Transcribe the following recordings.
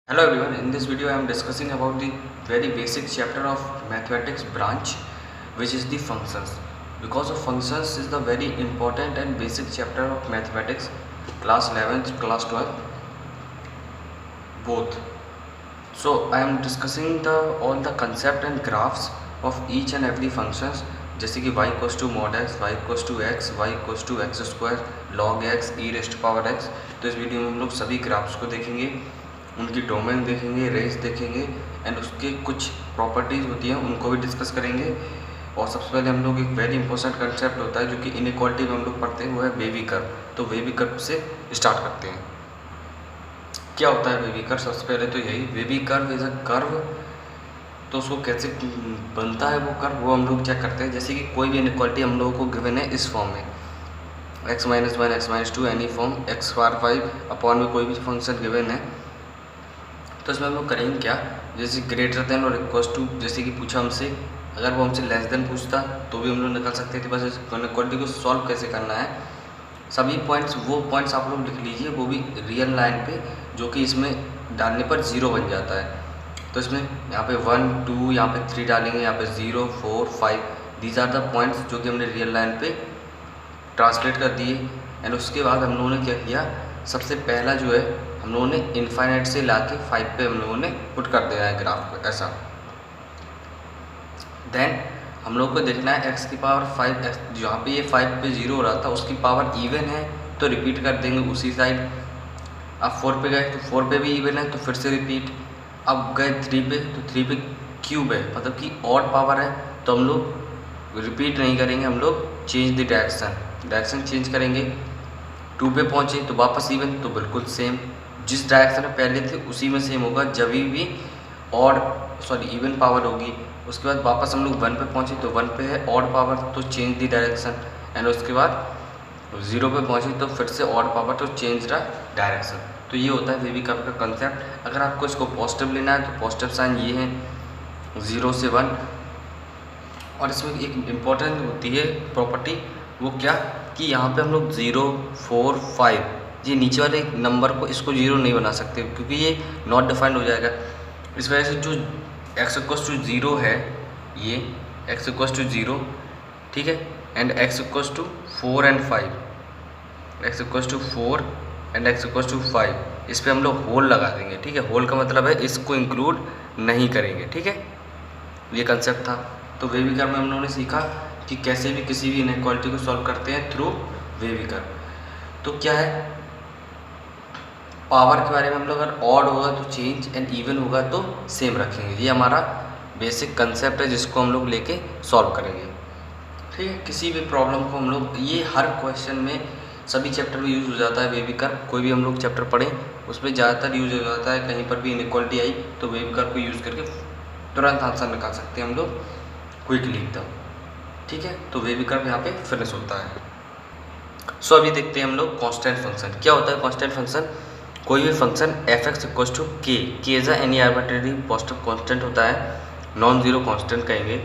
Hello everyone, in this video I am discussing about the very basic chapter of mathematics branch, which is the functions. Because of functions is the very important and basic chapter of mathematics, class 11th, class 12th, both. So I am discussing all the concept and graphs of each and every functions, जैसे कि y equals to mod x, y equals to x, y equals to X square, log x, e raised power x। तो इस video में हम लोग सभी graphs को देखेंगे, उनकी डोमेन देखेंगे, रेंज देखेंगे एंड उसके कुछ प्रॉपर्टीज़ होती हैं उनको भी डिस्कस करेंगे। और सबसे पहले हम लोग एक वेरी इंपॉर्टेंट कंसेप्ट होता है जो कि इनइक्वालिटी में हम लोग पढ़ते हैं, वो है वेवी कर्व। तो वेवी कर्व से स्टार्ट करते हैं। क्या होता है वेवी कर्व? सबसे पहले तो यही, wavy curve is a curve. तो उसको कैसे बनता है वो कर्व, वो हम लोग चेक करते हैं। जैसे कि कोई भी इनइक्वालिटी हम लोगों को गिवन है इस फॉर्म में, x minus 1, x minus 2, any form, x बार 5 अपॉन में कोई भी फंक्शन गिवन है, तो इसमें हम लोग करेंगे क्या, जैसे ग्रेटर देन और इक्वल्स टू, जैसे कि पूछा हमसे, अगर वो हमसे लेस देन पूछता तो भी हम लोग निकाल सकते थे। बस इनइक्वालिटी को सॉल्व कैसे करना है, सभी पॉइंट्स, वो पॉइंट्स आप लोग लिख लीजिए, वो भी रियल लाइन पे, जो कि इसमें डालने पर 0 बन जाता है। तो इसमें यहाँ पे 1, 2, यहाँ पे 3 डालेंगे, यहाँ पे 0, 4, 5, दीज आर द पॉइंट्स जो कि हमने रियल लाइन पे ट्रांसलेट कर दिए। एंड उसके बाद हम लोगों ने क्या किया, सबसे पहला जो है हम लोगों ने इनफाइनाइट से ला के 5 पे हम लोगों ने पुट कर देना है ग्राफ को ऐसा। देन हम लोग को देखना है x की पावर 5, जहाँ पे ये 5 पे 0 हो रहा था उसकी पावर इवन है तो रिपीट कर देंगे उसी साइड। अब 4 पे गए तो 4 पे भी इवन है तो फिर से रिपीट। अब गए 3 पे तो 3 पे क्यूब है, मतलब कि ऑड पावर है, तो हम लोग रिपीट नहीं करेंगे, हम लोग चेंज द डायरेक्शन चेंज करेंगे। 2 पे पहुँचे तो वापस इवन, तो बिल्कुल सेम, जिस डायरेक्शन में पहले थे उसी में सेम होगा। जब भी इवन पावर होगी, उसके बाद वापस हम लोग 1 पे पहुँचे तो 1 पे है ऑड पावर, तो चेंज द डायरेक्शन। एंड उसके बाद 0 पे पहुँचे तो फिर से ऑड पावर, तो चेंज द डायरेक्शन। तो ये होता है वेवी कर्व का कंसेप्ट। अगर आपको इसको पॉजिटिव लेना है तो पॉजिटिव साइन ये है 0 से 1। और इसमें एक इम्पॉर्टेंट होती है प्रॉपर्टी, वो क्या, कि यहाँ पे हम लोग 0, 4, 5, ये नीचे वाले नंबर को, इसको 0 नहीं बना सकते क्योंकि ये नॉट डिफाइंड हो जाएगा। इस वजह से जो x इक्वल्स टू 0 है, ये x इक्वल्स टू 0, ठीक है, and x equals to 4 and 5, x equals to 4 and x equals to 5, इस पर हम लोग होल लगा देंगे, ठीक है। होल का मतलब है इसको इंक्लूड नहीं करेंगे, ठीक है। ये कंसेप्ट था। तो वेवी कर्व में हम लोगों ने सीखा कि कैसे भी किसी भी इनइक्वालिटी को सॉल्व करते हैं थ्रू वेवी कर्व। तो क्या है, पावर के बारे में हम लोग अगर ऑड होगा तो चेंज एंड इवन होगा तो सेम रखेंगे। ये हमारा बेसिक कंसेप्ट है जिसको हम लोग लेके सॉल्व करेंगे, ठीक है। किसी भी प्रॉब्लम को हम लोग, ये हर क्वेश्चन में सभी चैप्टर में यूज़ हो जाता है वेवी कर्व। कोई भी हम लोग चैप्टर पढ़ें उसमें ज़्यादातर यूज़ हो जाता है। कहीं पर भी इनइक्वालिटी आई तो वेवी कर्व को यूज़ करके तुरंत आंसर निकाल सकते हैं हम लोग क्विकली एकदम, ठीक है। तो वेवी कर्व यहाँ पे फिनिश होता है। सो अभी देखते हैं हम लोग कांस्टेंट फंक्शन। क्या होता है कांस्टेंट फंक्शन? कोई भी function F X equals to K is any arbitrary positive constant होता है, नॉन जीरो कांस्टेंट कहेंगे।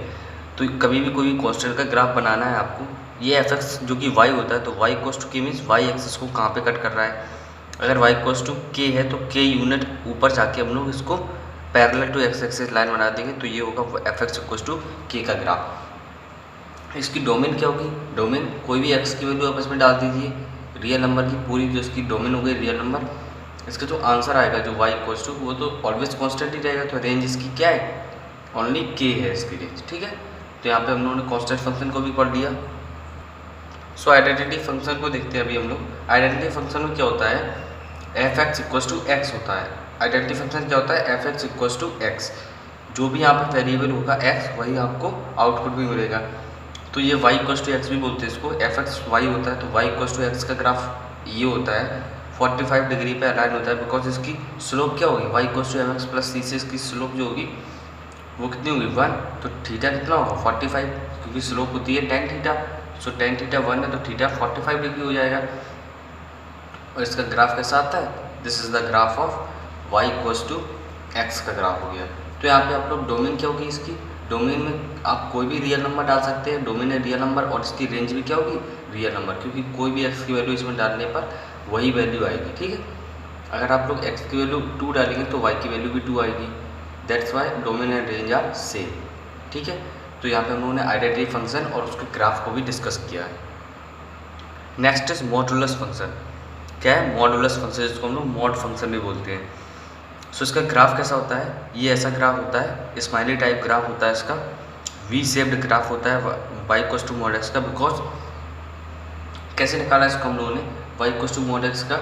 तो कभी भी कोई भी कांस्टेंट का ग्राफ बनाना है आपको, ये एफ एक्स जो कि वाई होता है, तो वाई इक्वल्स टू के मीन्स वाई एक्सिस को कहाँ पे कट कर रहा है। अगर वाई इक्वल्स टू के है तो के यूनिट ऊपर जाके हम लोग इसको parallel to X axis line बना देंगे, तो ये होगा एफ एक्स इक्वल्स टू के का ग्राफ। इसकी डोमेन क्या होगी? डोमेन कोई भी एक्स की वैल्यू आपस में डाल दीजिए, रियल नंबर की पूरी जो इसकी डोमेन हो गई रियल नंबर। इसका जो आंसर आएगा जो y इक्वल्स टू, वो तो ऑलवेज कांस्टेंट ही रहेगा। तो रेंज इसकी क्या है? ओनली k है इसकी रेंज, ठीक है। तो यहाँ पे हम लोगों ने कांस्टेंट फंक्शन को भी पढ़ लिया। सो आइडेंटिटी फंक्शन को देखते हैं अभी हम लोग। आइडेंटिटी फंक्शन में क्या होता है, F X equals to X होता है। आइडेंटिटी फंक्शन क्या होता है, F X equals to X. जो भी यहाँ पे वेरिएबल होगा x, वही आपको आउटपुट भी मिलेगा। तो ये y इक्वल्स टू एक्स भी बोलते हैं इसको, एफ एक्स वाई होता है। तो y इक्वल्स टू एक्स का ग्राफ ये होता है, 45 डिग्री पे अलाइन होता है, बिकॉज इसकी स्लोप क्या होगी, y equals to M X plus C से इसकी स्लोप जो होगी वो कितनी होगी 1। तो थीटा कितना होगा 45, क्योंकि स्लोप होती है tan थीटा। सो tan थीटा 1 है तो थीटा 45 डिग्री हो जाएगा। और इसका ग्राफ कैसा आता है, this is the graph of y equals to X का ग्राफ हो गया। तो यहाँ पे आप लोग डोमेन क्या होगी इसकी, डोमेन में आप कोई भी रियल नंबर डाल सकते हैं, डोमेन है रियल नंबर, और इसकी रेंज भी क्या होगी रियल नंबर, क्योंकि कोई भी एक्स की वैल्यू इसमें डालने पर वही वैल्यू आएगी, ठीक है। अगर आप लोग x की वैल्यू 2 डालेंगे तो y की वैल्यू भी 2 आएगी। That's why domain and range are same. ठीक है, तो यहाँ पे हम लोगों ने आइडेंटिटी फंक्शन और उसके ग्राफ को भी डिस्कस किया है। Next is modulus function. क्या है? मॉडुलस फंक्शन, जिसको हम लोग मॉड फंक्शन भी बोलते हैं। सो इसका ग्राफ कैसा होता है? ये ऐसा ग्राफ होता है, स्माइली टाइप ग्राफ होता है इसका, वी शेप्ड ग्राफ होता है y equals to mod X का। बिकॉज कैसे निकाला इसको हम लोगों ने y equals to mod X का?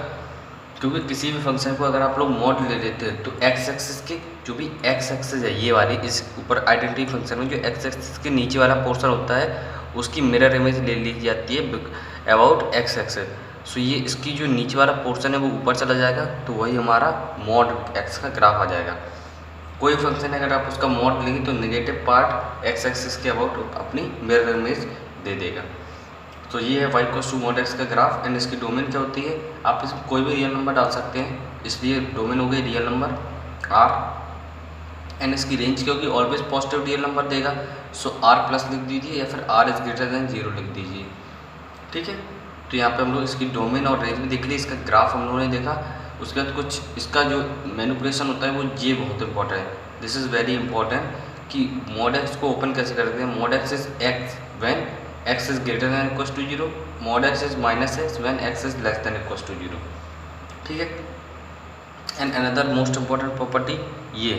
क्योंकि किसी भी फंक्शन को अगर आप लोग मॉड ले लेते हैं तो एक्स एक्सिस के जो भी एक्स एक्सिस है ये वाली, इस ऊपर आइडेंटिटी फंक्शन में जो एक्स एक्सिस के नीचे वाला पोर्शन होता है उसकी मिरर इमेज ले ली जाती है अबाउट एक्स एक्सिस। सो ये इसकी जो नीचे वाला पोर्शन है वो ऊपर चला जाएगा, तो वही हमारा मॉड एक्स का ग्राफ आ जाएगा। कोई फंक्शन है अगर आप उसका मॉड लेंगे तो नेगेटिव पार्ट एक्स एक्सिस के अबाउट अपनी मिरर इमेज दे देगा। तो ये है y equals to mod X का ग्राफ। एंड इसकी डोमेन क्या होती है? आप इसमें कोई भी रियल नंबर डाल सकते हैं, इसलिए डोमेन हो गई रियल नंबर r। एंड इसकी रेंज क्या होगी? ऑलवेज पॉजिटिव रियल नंबर देगा। सो r प्लस लिख दीजिए या फिर r इज ग्रेटर देन 0 लिख दीजिए। ठीक है, तो यहाँ पे हम लोग इसकी डोमेन और रेंज भी देख ली, इसका ग्राफ हम लोगों ने देखा। उसके बाद कुछ इसका जो मैनिपुलेशन होता है वो ये बहुत इंपॉर्टेंट है, दिस इज़ वेरी इंपॉर्टेंट कि मॉड एक्स को ओपन कैसे करते हैं। Mod X is X when x is greater than equals to 0, mod x is minus X when x is less than equals to 0। ठीक है, and another most important property ये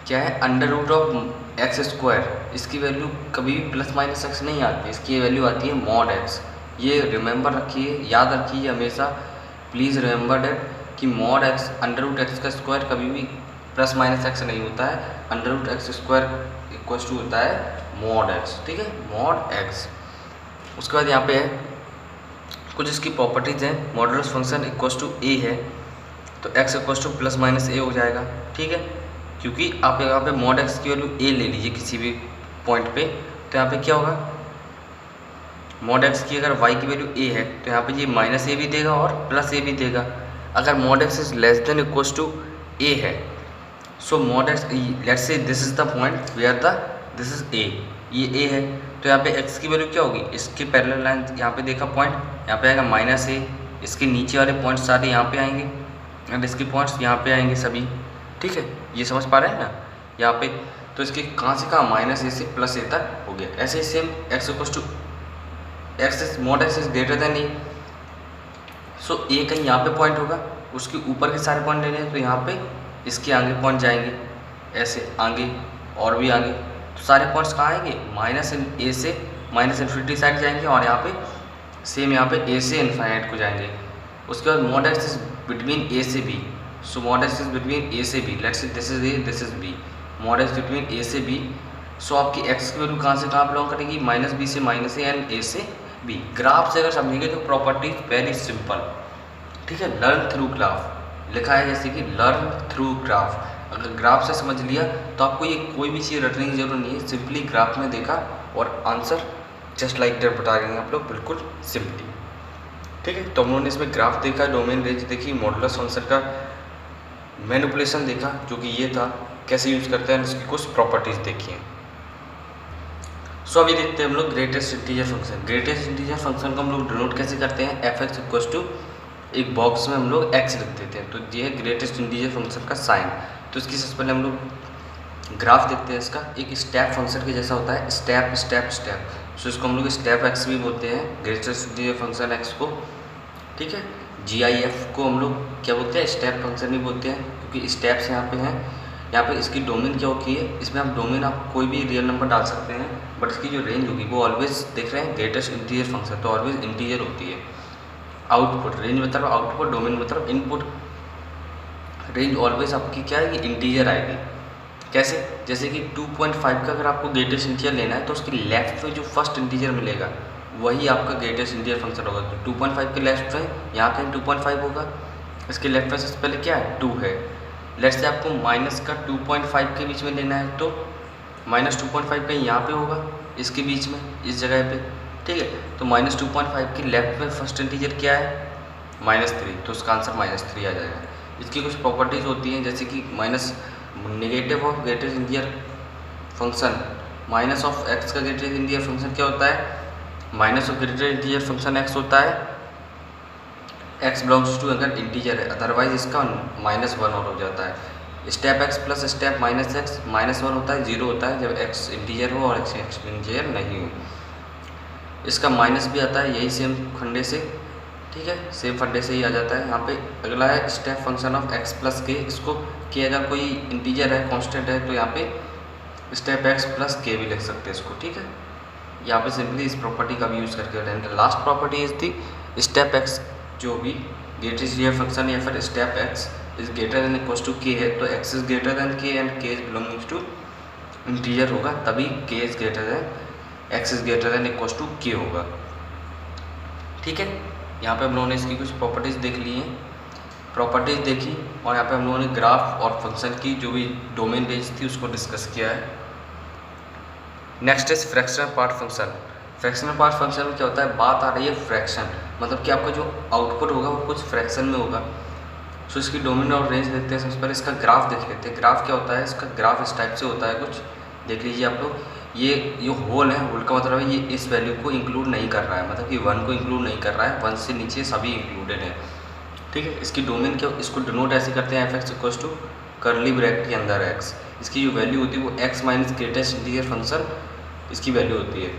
क्या है? Under root of X square, इसकी value कभी भी plus minus X नहीं आती, इसकी वैल्यू आती है मॉड एक्स। ये रिमेंबर रखिए, याद रखिए हमेशा, प्लीज़ रिमेंबर डेट कि mod X under root X का स्क्वायर कभी भी प्लस माइनस एक्स नहीं होता है, under root X square equals to होता है मॉड एक्स। ठीक है, मॉड एक्स। उसके बाद यहाँ पे है कुछ इसकी प्रॉपर्टीज़ हैं। Modulus function equals to A है तो x equals to plus minus A हो जाएगा। ठीक है, क्योंकि आप यहाँ पे मॉड एक्स की वैल्यू ए ले लीजिए किसी भी पॉइंट पे, तो यहाँ पे क्या होगा? मॉड एक्स की अगर y की वैल्यू ए है तो यहाँ पे ये माइनस ए भी देगा और प्लस ए भी देगा। अगर mod X is less than equals to A है, so mod X, let's say this is the point where the this is A, ये ए है, तो यहाँ पे x की वैल्यू क्या होगी? इसके पैरेलल लाइन यहाँ पे देखा पॉइंट, यहाँ पे आएगा माइनस ए, इसके नीचे वाले पॉइंट सारे यहाँ पे आएंगे एंड इसके पॉइंट्स यहाँ पे आएंगे सभी। ठीक है, ये समझ पा रहे हैं ना यहाँ पे? तो इसके कहाँ से कहाँ? माइनस ए से प्लस ए तक हो गया। ऐसे ही same x equals to X mod X is greater than A, so A कहीं यहाँ पे पॉइंट होगा, उसके ऊपर के सारे पॉइंट लेने हैं तो यहाँ पे इसके आगे पॉइंट जाएंगे, ऐसे आगे और भी आगे, तो सारे पॉइंट्स कहाँ आएंगे? माइनस ए से माइनस इन्फिनिटी साइड जाएंगे और यहाँ पे सेम यहाँ पे ए से इन्फाइनाइट को जाएंगे। उसके बाद mod X is between A से B, so mod X is between A से B, let's say this is A this is B, mod X between A से बी। सो आपकी एक्स की वैल्यू कहाँ से कहाँ बिलोंग करेगी? माइनस बी से माइनस ए एंड ए से बी। ग्राफ से अगर समझेंगे तो प्रॉपर्टी वेरी सिंपल। ठीक है, लर्न थ्रू ग्राफ लिखा है, जैसे कि लर्न थ्रू ग्राफ। अगर ग्राफ से समझ लिया तो आपको ये कोई भी चीज़ रटने की जरूरत नहीं है, सिंपली ग्राफ में देखा और आंसर जस्ट लाइक दैट बता देंगे आप लोग, बिल्कुल सिंपली। ठीक है, तो हम लोगों ने इसमें ग्राफ देखा, डोमेन रेंज देखी, मॉडुलस फंक्शन का मैनिपुलेशन देखा जो कि ये था, कैसे यूज करते हैं, इसकी कुछ प्रॉपर्टीज देखी हैं। सो अभी देखते हैं हम लोग greatest integer function. Greatest integer function को हम लोग डिनोट कैसे करते हैं? एफ एक्स इक्वल्स टू एक बॉक्स में हम लोग एक्स लिख देते हैं, तो ये है ग्रेटेस्ट इंटीजर फंक्शन का साइन। तो इसकी सबसे पहले हम लोग ग्राफ देखते हैं। इसका एक स्टेप फंक्शन के जैसा होता है, स्टेप स्टेप स्टेप, सो इसको हम लोग स्टेप एक्स भी बोलते हैं, ग्रेटेस्ट इंटीजर फंक्शन एक्स को। ठीक है, GIF को हम लोग क्या बोलते हैं? स्टेप फंक्शन भी बोलते हैं, क्योंकि स्टेप्स यहाँ पे हैं। यहाँ पे इसकी डोमेन क्या होती है? इसमें आप डोमेन आप कोई भी रियल नंबर डाल सकते हैं, बट इसकी जो रेंज होगी वो ऑलवेज देख रहे हैं ग्रेटेस्ट इंटीजर फंक्शन, तो ऑलवेज इंटीजर होती है। आउटपुट रेंज मतलब आउटपुट, डोमेन मतलब इनपुट। रेंज ऑलवेज आपकी क्या है कि इंटीजर आएगी। कैसे? जैसे कि 2.5 का अगर आपको ग्रेटेस्ट इंटीजर लेना है तो उसके लेफ्ट में जो फर्स्ट इंटीजर मिलेगा वही आपका ग्रेटेस्ट इंटीजर फंक्शन होगा। तो 2.5 के लेफ्ट में यहाँ कहीं 2.5 होगा, इसके लेफ्ट में सबसे पहले क्या है? 2 है। लेट्स से आपको माइनस का 2.5 के बीच में लेना है तो माइनस 2.5 कहीं यहाँ पे होगा, इसके बीच में, इस जगह पे। ठीक है, तो माइनस 2.5 के लेफ्ट में फर्स्ट इंटीजर क्या है? -3, तो उसका आंसर -3 आ जाएगा। इसकी कुछ प्रॉपर्टीज़ होती हैं, जैसे कि minus negative of greatest integer function, minus of x का ग्रेटेस्ट इंटीजर फंक्शन क्या होता है? Minus of greatest integer function x होता है एक्स बिलोंग्स टू अगर इंटीजर है, अदरवाइज इसका -1 और हो जाता है। Step x plus step minus x -1 होता है, 0 होता है जब एक्स इंटीजर हो और एक्स इंटीजर नहीं हो। इसका माइनस भी आता है यही सेम फंडे से, ठीक है, सेम फंडे से ही आ जाता है। यहाँ पे अगला है step function of x plus के। इसको के अगर कोई इंटीजर है, कांस्टेंट है, तो यहाँ पे स्टेप एक्स प्लस के भी लिख सकते हैं इसको, ठीक है। यहाँ पे सिंपली इस प्रॉपर्टी का भी यूज़ करके last property is the step X जो भी ग्रेटर फंक्शन या फिर step X is greater than equal to K है, तो X is greater than K and K is belonging to integer होगा, तभी K is greater than X is greater than equal to K होगा, ठीक है। यहाँ पे हम लोगों ने इसकी कुछ प्रॉपर्टीज़ देख ली हैं, प्रॉपर्टीज़ देखी, और यहाँ पे हम लोगों ने ग्राफ और फंक्शन की जो भी डोमेन रेंज थी उसको डिस्कस किया है। Next is fractional part function. Fractional part function में क्या होता है, बात आ रही है फ्रैक्शन, मतलब कि आपका जो आउटपुट होगा वो कुछ फ्रैक्शन में होगा। सो इसकी डोमेन और रेंज देखते हैं। सबसे पहले इसका ग्राफ देख लेते हैं। ग्राफ क्या होता है, इसका ग्राफ इस टाइप से होता है, कुछ देख लीजिए आप लोग। ये होल है, होल का मतलब है ये इस वैल्यू को इंक्लूड नहीं कर रहा है, मतलब कि 1 को इंक्लूड नहीं कर रहा है, 1 से नीचे सभी इंक्लूडेड है, ठीक है। इसकी डोमेन क्या, इसको डिनोट ऐसे करते हैं, F X equals to curly bracket के अंदर एक्स। इसकी जो वैल्यू होती है वो X minus greatest integer function इसकी वैल्यू होती है।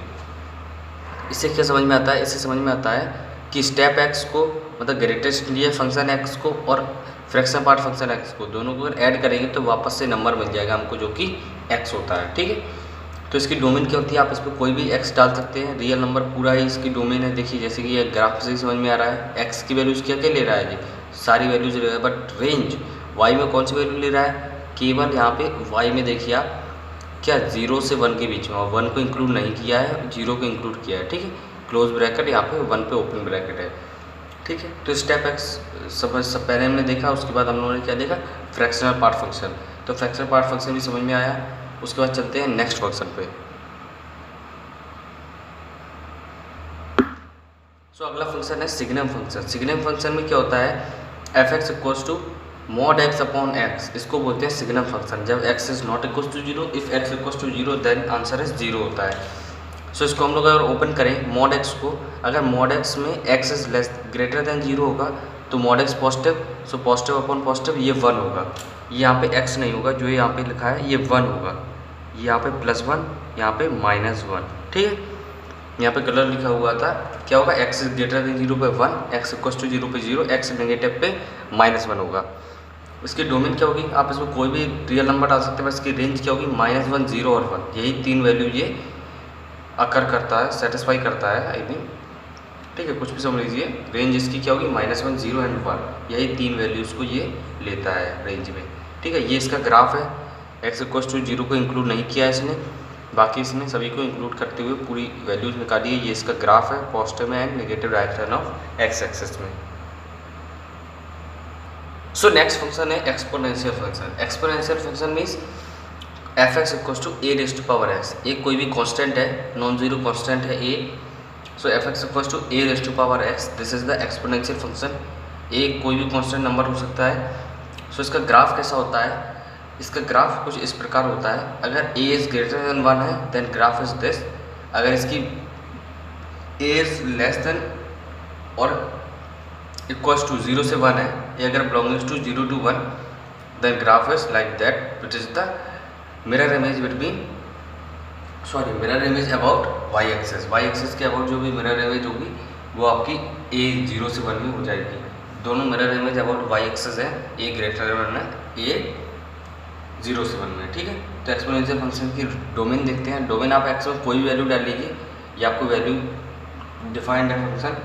इससे क्या समझ में आता है, इससे समझ में आता है कि स्टेप एक्स को मतलब ग्रेटेस्ट इंटीजर फंक्शन एक्स को और फ्रैक्शन पार्ट फंक्शन एक्स को दोनों को अगर ऐड करेंगे तो वापस से नंबर मिल जाएगा हमको जो कि एक्स होता है, ठीक है। तो इसकी डोमेन क्या होती है, आप इस पर कोई भी एक्स डाल सकते हैं, रियल नंबर पूरा ही इसकी डोमेन है। देखिए जैसे कि ये ग्राफ से ही समझ में आ रहा है, एक्स की वैल्यूज़ क्या क्या ले रहा है, ये सारी वैल्यूज ले रहा है, बट रेंज वाई में कौन सी वैल्यू ले रहा है, केवल यहाँ पे वाई में देखिए आप क्या 0 से 1 के बीच में, और 1 को इंक्लूड नहीं किया है, 0 को इंक्लूड किया है, ठीक है। क्लोज ब्रैकेट यहाँ पे 1 पे ओपन ब्रैकेट है, ठीक है। तो स्टेप एक्स सब पहले हमने देखा, उसके बाद हम लोगों ने क्या देखा, फ्रैक्शनल पार्ट फंक्शन। तो फ्रैक्शनल पार्ट फंक्शन भी समझ में आया। उसके बाद चलते हैं नेक्स्ट फंक्शन पे। सो अगला फंक्शन है सिग्नम फंक्शन। सिग्नम फंक्शन में क्या होता है, F X equals to mod X upon X, इसको बोलते हैं सिग्नम फंक्शन। जब X is not equals to 0, if X equals to 0 then answer is 0 होता है। सो इसको हम लोग अगर ओपन करें मॉड एक्स को, अगर मॉड एक्स में x is less greater than 0 होगा तो mod x positive, so positive upon positive ये 1 होगा। ये यहाँ पे एक्स नहीं होगा, जो यहाँ पे लिखा है ये 1 होगा, यहाँ पे +1, यहाँ पे -1, ठीक है। यहाँ पे कलर लिखा हुआ था, क्या होगा, एक्स इज ग्रेटर देन 0 पे 1, एक्स इक्वल्स टू 0 पे 0, एक्स नेगेटिव पे -1 होगा। इसकी डोमेन क्या होगी, आप इसमें कोई भी रियल नंबर डाल सकते हैं, बस इसकी रेंज क्या होगी, -1, 0 और 1, यही 3 वैल्यू ये अकर करता है, सेटिस्फाई करता है, आई मीन, ठीक है। कुछ भी समझ लीजिए, रेंज इसकी क्या होगी, -1, 0 एंड 1, यही 3 वैल्यूज़ को ये लेता है रेंज में, ठीक है। ये इसका ग्राफ है, एक्स इक्वल्स टू 0 को इंक्लूड नहीं किया है इसने, बाकी इसने सभी को इंक्लूड करते हुए पूरी वैल्यूज़ निकाली है। ये इसका ग्राफ है, पॉजिटिव में and negative direction of X axis में। सो नेक्स्ट फंक्शन है exponential function. Exponential function means F X equals to A raised to power X. एक कोई भी कांस्टेंट है, नॉन जीरो कांस्टेंट है A, so F X equals to A raised to power X, this is the exponential function. A कोई भी constant number हो सकता है। सो इसका ग्राफ कैसा होता है, इसका ग्राफ कुछ इस प्रकार होता है, अगर a इज़ ग्रेटर देन 1 है देन ग्राफ इज दिस, अगर इसकी a इज़ लेस देन और इक्वल्स टू 0 से 1 है, या अगर belongings to 0 to 1 then graph is like that, which is the mirror image between mirror image about Y axis. Y axis के about जो भी मिरर इमेज होगी वो आपकी a 0 से 1 में हो जाएगी। दोनों mirror image about Y axis है, a ग्रेटर देन 1 है, a 0 से 1 में, ठीक है। तो एक्सपोनेंशियल फंक्शन की डोमेन देखते हैं। डोमेन आप एक्स में कोई भी वैल्यू डाल लीजिए, ये आपको वैल्यू डिफाइंड है फंक्शन,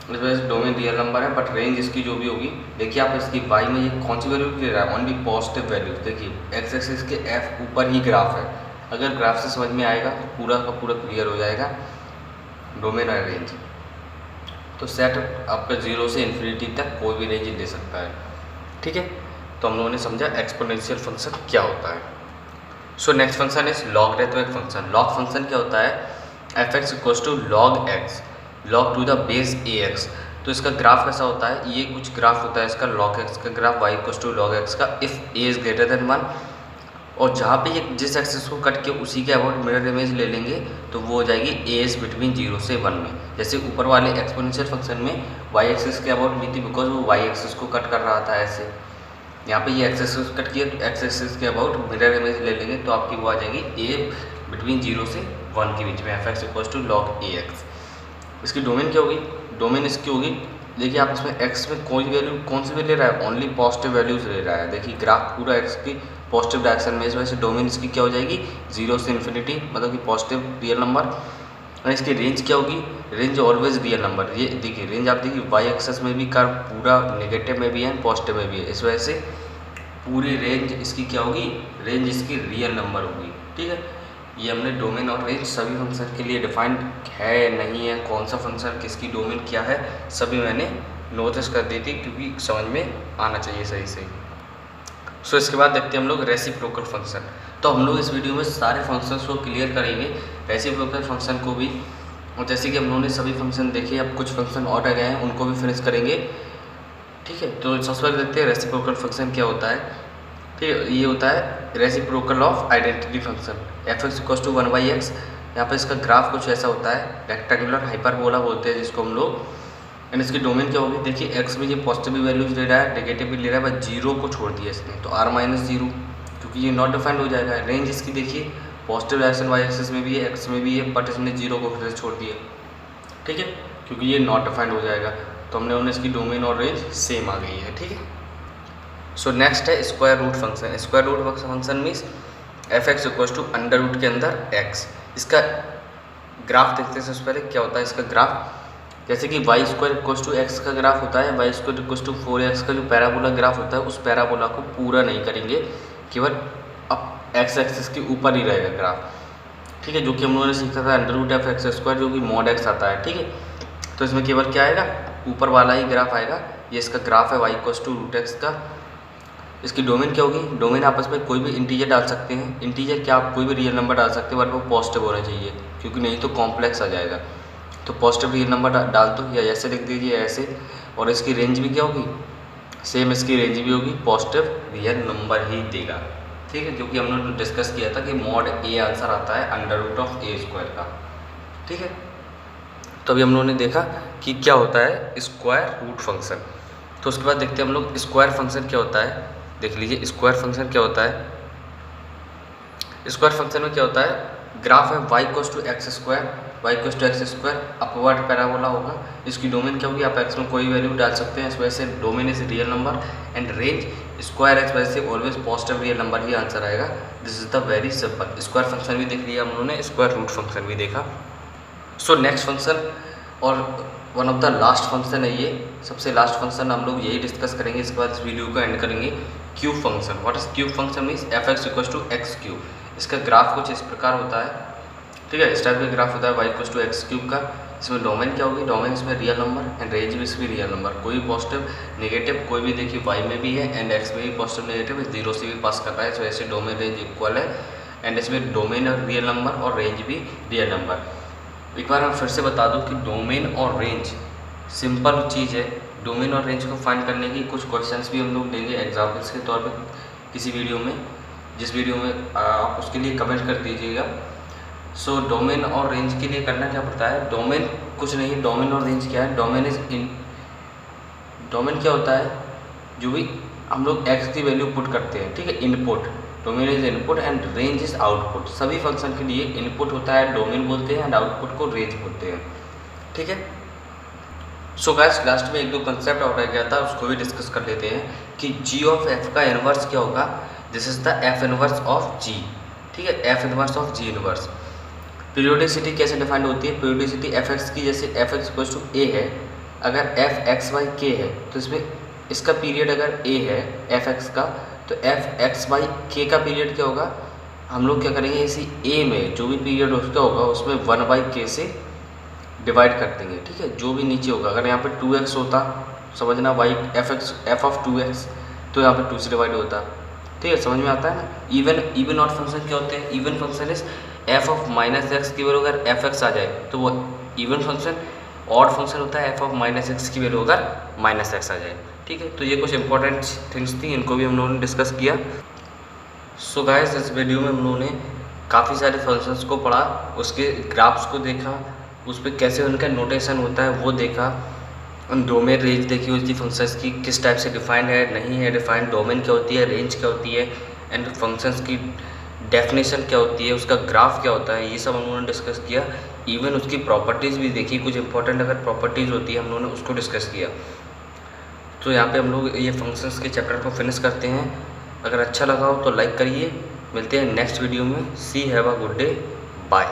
इस वजह से डोमेन रियल नंबर है, बट रेंज इसकी जो भी होगी, देखिए आप इसकी वाई में ये कौन सी वैल्यू ले रहा है, ओनली पॉजिटिव वैल्यू। देखिए एक्स एक्सिस के एफ ऊपर ही ग्राफ है, अगर ग्राफ से समझ में आएगा तो पूरा का पूरा क्लियर हो जाएगा डोमेन और रेंज। तो सेट आपका 0 से इन्फिनिटी तक कोई भी रेंज ले सकता है, ठीक है। तो हम लोगों ने समझा एक्सपोनेंशियल फंक्शन क्या होता है। So next function is logarithmic function. Log function क्या होता है, F X equals to log X, log to the base A X. तो इसका ग्राफ कैसा होता है, ये कुछ ग्राफ होता है इसका लॉग एक्स का graph, Y equals to log X का, if A is greater than 1 और जहाँ पे ये जिस एक्सिस को कट के उसी के अबाउट मिरर इमेज ले लेंगे तो वो हो जाएगी ए इज बिटवीन 0 से 1 में। जैसे ऊपर वाले एक्सपोनेंशियल फंक्शन में वाई एक्सिस के अबाउट नहीं थी बिकॉज वो वाई एक्सिस को कट कर रहा था ऐसे। यहाँ पे ये एक्सिस कट किया तो एक्स एक्सिस के अबाउट मिरर इमेज ले लेंगे तो आपकी वो आ जाएगी ए बिटवीन 0 से 1 के बीच में F X equals to log A X. इसकी डोमेन क्या होगी? डोमेन इसकी होगी, देखिए आप इसमें एक्स में कोई वैल्यू कौन सी भी ले रहा है, ओनली पॉजिटिव वैल्यूज ले रहा है। देखिए ग्राफ पूरा एक्स की पॉजिटिव डायरेक्शन में, इस वजह से डोमेन इसकी क्या हो जाएगी 0 से इन्फिनिटी, मतलब कि पॉजिटिव रियल नंबर। और इसकी रेंज क्या होगी? Range always real number. ये देखिए रेंज आप देखिए वाई एक्सेस में भी कर्व पूरा नेगेटिव में भी है पॉजिटिव में भी है, इस वजह से पूरी रेंज इसकी क्या होगी? रेंज इसकी रियल नंबर होगी। ठीक है, ये हमने डोमेन और रेंज सभी फंक्शन के लिए डिफाइंड है नहीं है, कौन सा फंक्शन किसकी डोमेन क्या है, सभी मैंने नोटिस कर दी थी क्योंकि समझ में आना चाहिए सही से। सो इसके बाद देखते हैं हम लोग रेसिप्रोकल फंक्शन। तो हम लोग इस वीडियो में सारे फंक्शंस को क्लियर करेंगे, रेसिप्रोकल फंक्शन को भी। और जैसे कि हम लोगों ने सभी फंक्शन देखे, अब कुछ फंक्शन और रह गए हैं उनको भी फिनिश करेंगे। ठीक है, तो सबसे पहले देखते हैं रेसिप्रोकल फंक्शन क्या होता है। ठीक है, ये होता है reciprocal of identity function F X equals to 1/x। यहाँ पर इसका ग्राफ कुछ ऐसा होता है, रेक्टेंगुलर हाइपरबोला बोलते हैं जिसको हम लोग। एंड इसकी डोमेन क्या होगी? देखिए एक्स में ये पॉजिटिव वैल्यूज ले रहा है, नेगेटिव भी ले रहा है, बस जीरो को छोड़ दिया इसने, तो r-0 क्योंकि ये नॉट डिफाइंड हो जाएगा। रेंज इसकी देखिए पॉजिटिव डायरेक्शन वाई एक्सिस में भी है, एक्स में भी है, बट इसने जीरो को फिर से छोड़ दिया। ठीक है, क्योंकि ये नॉट डिफाइंड हो जाएगा, तो हमने उन्हें इसकी डोमेन और रेंज सेम आ गई है। ठीक है, सो नेक्स्ट है square root function. Square root function means F X equals to under root के अंदर एक्स। इसका ग्राफ देखते हैं सबसे पहले क्या होता है इसका ग्राफ। जैसे कि Y square equals to X का ग्राफ होता है, Y square equals to 4x का जो पैराबोला ग्राफ होता है, उस पैराबोला को पूरा नहीं करेंगे, केवल अब एक्स एक्सिस के ऊपर ही रहेगा ग्राफ। ठीक है, जो कि हम लोगों ने सीखा था under root F X square, जो कि मॉड एक्स आता है। ठीक है, तो इसमें केवल क्या आएगा? ऊपर वाला ही ग्राफ आएगा। ये इसका ग्राफ है Y equals to root X का। इसकी डोमेन क्या होगी? डोमेन आपस में कोई भी इंटीजर डाल सकते हैं। इंटीजर क्या, आप कोई भी रियल नंबर डाल सकते हैं, बट वो पॉजिटिव होना चाहिए क्योंकि नहीं तो कॉम्प्लेक्स आ जाएगा। तो पॉजिटिव रियल नंबर डाल दो या ऐसे लिख दीजिए ऐसे। और इसकी रेंज भी क्या होगी? सेम इसकी रेंज भी होगी, पॉजिटिव रियल नंबर ही देगा। ठीक है, क्योंकि हमने डिस्कस किया था कि मॉड ए आंसर आता है under root of A square का। ठीक है, तो अभी हम लोगों ने देखा कि क्या होता है स्क्वायर रूट फंक्शन। तो उसके बाद देखते हैं हम लोग स्क्वायर फंक्शन क्या होता है। देख लीजिए स्क्वायर फंक्शन क्या होता है। स्क्वायर फंक्शन में क्या होता है? ग्राफ है Y equals to X square, Y equals to X square upward parabola होगा। इसकी डोमेन क्या होगी? आप एक्स में कोई वैल्यू डाल सकते हैं, इस वजह से domain is real number and range square x, वजह से ऑलवेज पॉजिटिव रियल नंबर ही आंसर आएगा। This is the very simple. Square function भी देख लिया हम लोगों ने, स्क्वायर रूट फंक्शन भी देखा। सो नेक्स्ट फंक्शन और one of the last function है ये, सबसे लास्ट फंक्शन हम लोग यही डिस्कस करेंगे। इसके बाद इस वीडियो को एंड करेंगे। Cube function. What is cube function? Means F X equals to X cube. इसका ग्राफ कुछ इस प्रकार होता है। ठीक है, इस टाइप का ग्राफ होता है Y equals to X cube का। इसमें डोमेन क्या होगी? डोमेन इसमें रियल नंबर एंड रेंज भी इसमें रियल नंबर, कोई पॉजिटिव नेगेटिव कोई भी देखिए वाई में भी है एंड एक्स में भी पॉजिटिव नेगेटिव, जीरो से भी पास करता है, इस वजह से डोमेन रेंज इक्वल है एंड इसमें डोमेन रियल नंबर और रेंज भी रियल नंबर। एक बार मैं फिर से बता दूं कि डोमेन और रेंज सिंपल चीज़ है। डोमेन और रेंज को फाइंड करने की कुछ क्वेश्चंस भी हम लोग देंगे एग्जाम्पल्स के तौर पे किसी वीडियो में, जिस वीडियो में आप उसके लिए कमेंट कर दीजिएगा। सो डोमेन और रेंज के लिए करना क्या पड़ता है? डोमेन कुछ नहीं, डोमेन और रेंज क्या है? डोमेन क्या होता है? जो भी हम लोग एक्स की वैल्यू पुट करते हैं, ठीक है, input. Domain is input and range is output. सभी फंक्शन के लिए इनपुट होता है डोमेन बोलते हैं एंड आउटपुट को रेंज बोलते हैं। ठीक है, सो गाइस लास्ट में एक दो कंसेप्ट और रह गया था, उसको भी डिस्कस कर लेते हैं कि जी ऑफ एफ का इनवर्स क्या होगा। This is the F inverse of G. ठीक है, F inverse of G inverse. Periodicity कैसे डिफाइंड होती है? पीरियोडिसिटी एफ एक्स की, जैसे F X equals to A है, अगर एफ एक्स वाई के है तो इसमें इसका पीरियड अगर ए है एफ एक्स का, तो एफ एक्स वाई के का पीरियड क्या होगा? हम लोग क्या करेंगे, इसी ए में जो भी पीरियड उसका होगा उसमें 1/k से डिवाइड कर देंगे। ठीक है, जो भी नीचे होगा, अगर यहाँ पे 2x होता, समझना वाई एफ ऑफ 2x, तो यहाँ पे 2 से डिवाइड होता। ठीक है, समझ में आता है ना। इवन ऑड फंक्शन क्या होते हैं? Even function is F of minus x की वैल्यू अगर एफ एक्स आ जाए तो वो इवन फंक्शन। ऑड फंक्शन होता है एफ ऑफ माइनस एक्स की वैल्यू अगर माइनस एक्स आ जाए। ठीक है, तो ये कुछ इंपॉर्टेंट थिंग्स थी, इनको भी हम लोगों ने डिस्कस किया। सो गाइस, इस वीडियो में हम लोगों ने काफ़ी सारे फंक्शंस को पढ़ा, उसके ग्राफ्स को देखा, उस पर कैसे उनका नोटेशन होता है वो देखा, डोमेन रेंज देखी उसकी फंक्शंस की किस टाइप से डिफाइंड है नहीं है डिफाइंड, डोमेन क्या होती है, रेंज क्या होती है, एंड फंक्शंस की डेफिनेशन क्या होती है, उसका ग्राफ क्या होता है, ये सब हम लोगों ने डिस्कस किया। इवन उसकी प्रॉपर्टीज़ भी देखी, कुछ इंपॉर्टेंट अगर प्रॉपर्टीज़ होती है हम लोगों ने उसको डिस्कस किया। तो यहाँ पे हम लोग ये फंक्शंस के चैप्टर को फिनिश करते हैं। अगर अच्छा लगा हो तो लाइक करिए। मिलते हैं नेक्स्ट वीडियो में। See have a good day, bye.